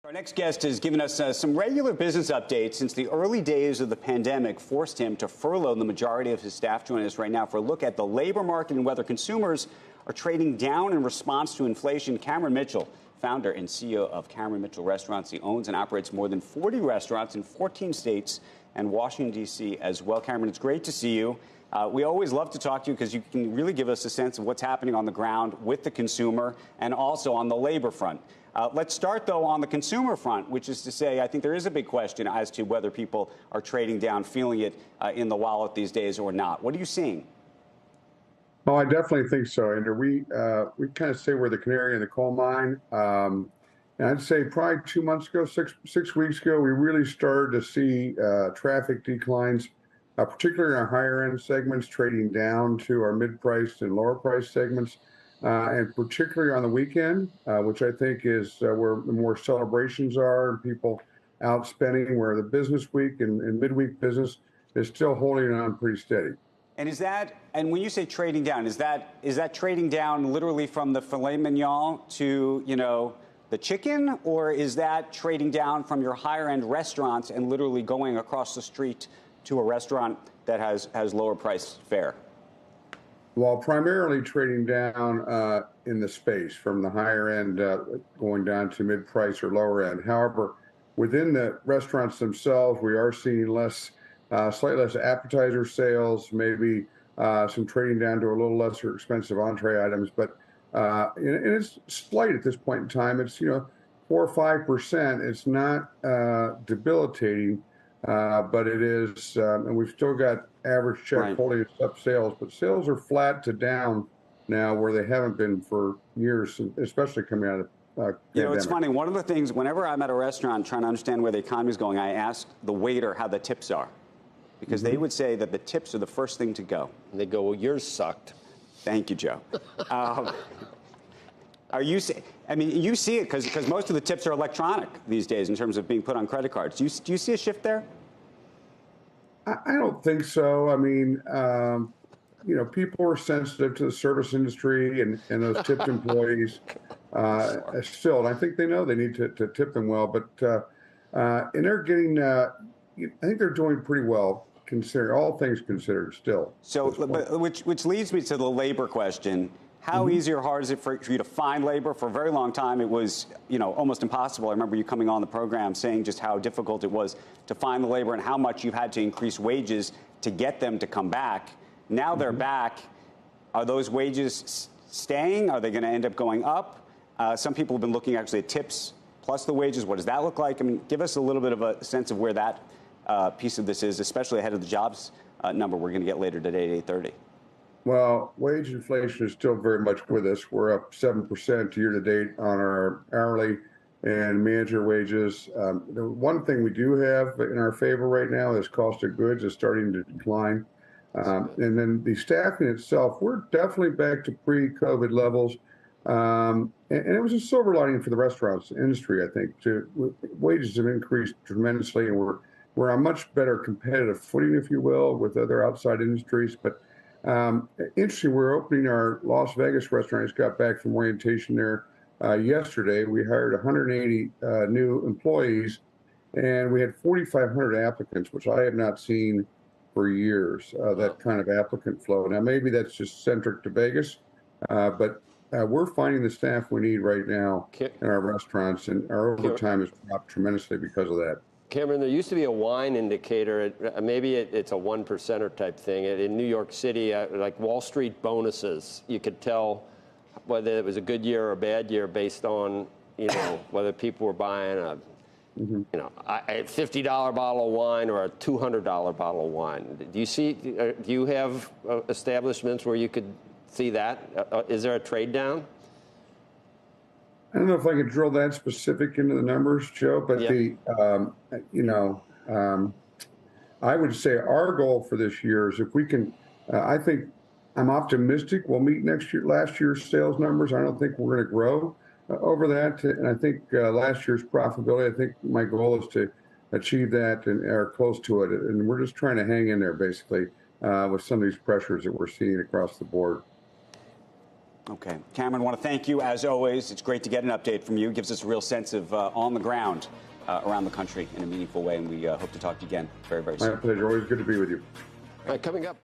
Our next guest has given us some regular business updates since the early days of the pandemic forced him to furlough the majority of his staff. Joining us right now for a look at the labor market and whether consumers are trading down in response to inflation. Cameron Mitchell, founder and CEO of Cameron Mitchell Restaurants. He owns and operates more than 40 restaurants in 14 states and Washington, D.C. as well. Cameron, it's great to see you. We always love to talk to you because you can really give us a sense of what's happening on the ground with the consumer and also on the labor front. Let's start, though, on the consumer front, which is to say I think there is a big question as to whether people are trading down, feeling it in the wallet these days or not. What are you seeing? Oh, I definitely think so, Andrew. We kind of say we're the canary in the coal mine. And I'd say probably 2 months ago, six weeks ago, we really started to see traffic declines, particularly in our higher end segments, trading down to our mid-priced and lower price segments. And particularly on the weekend, which I think is where the more celebrations are and people out spending, where the business week and midweek business is still holding on pretty steady. And is that, and when you say trading down, is that trading down literally from the filet mignon to, you know, the chicken, or is that trading down from your higher end restaurants and literally going across the street to a restaurant that has lower price fare? Well, primarily trading down in the space from the higher end going down to mid-price or lower end. However, within the restaurants themselves, we are seeing slightly less appetizer sales, maybe some trading down to a little lesser expensive entree items. But and it's slight at this point in time. It's 4 or 5%. It's not debilitating. But it is, and we've still got average check holding up sales, but sales are flat to down now where they haven't been for years, especially coming out of pandemic. It's funny. One of the things, whenever I'm at a restaurant trying to understand where the economy is going, I ask the waiter how the tips are, because they would say that the tips are the first thing to go. And they go, well, yours sucked. Thank you, Joe. Are you? I mean, you see it because most of the tips are electronic these days in terms of being put on credit cards. Do you see a shift there? I don't think so. I mean, people are sensitive to the service industry and those tipped employees still, and I think they know they need to tip them well. But and they're getting, I think they're doing pretty well, considering all things considered still. So, which leads me to the labor question. How easy or hard is it for you to find labor? For a very long time, it was, almost impossible. I remember you coming on the program saying just how difficult it was to find the labor and how much you've had to increase wages to get them to come back. Now they're back. Are those wages staying? Are they going to end up going up? Some people have been looking actually at tips plus the wages. What does that look like? I mean, give us a little bit of a sense of where that piece of this is, especially ahead of the jobs number we're going to get later today at 8:30. Well, wage inflation is still very much with us. We're up 7% year to date on our hourly and manager wages. The one thing we do have in our favor right now is cost of goods is starting to decline. And then the staffing itself, we're definitely back to pre-COVID levels. And it was a silver lining for the restaurants industry, I think. Wages have increased tremendously, and we're on a much better competitive footing, if you will, with other outside industries. But interesting, we're opening our Las Vegas restaurant. Just got back from orientation there yesterday. We hired 180 new employees, and we had 4,500 applicants, which I have not seen for years, that kind of applicant flow. Now, maybe that's just centric to Vegas, but we're finding the staff we need right now in our restaurants, and our overtime has dropped tremendously because of that. Cameron, there used to be a wine indicator. Maybe it's a 1%er type thing. In New York City, like Wall Street bonuses, you could tell whether it was a good year or a bad year based on, whether people were buying a $50 bottle of wine or a $200 bottle of wine. Do you have establishments where you could see that? Is there a trade down? I don't know if I could drill that specific into the numbers, Joe, but I would say our goal for this year is if we can, I think I'm optimistic we'll meet last year's sales numbers. I don't think we're going to grow over that. And I think last year's profitability, I think my goal is to achieve that and are close to it. And we're just trying to hang in there, basically, with some of these pressures that we're seeing across the board. Okay. Cameron, I want to thank you as always. It's great to get an update from you. It gives us a real sense of on the ground around the country in a meaningful way, and we hope to talk to you again very, very soon. My pleasure. Always good to be with you. All right, coming up.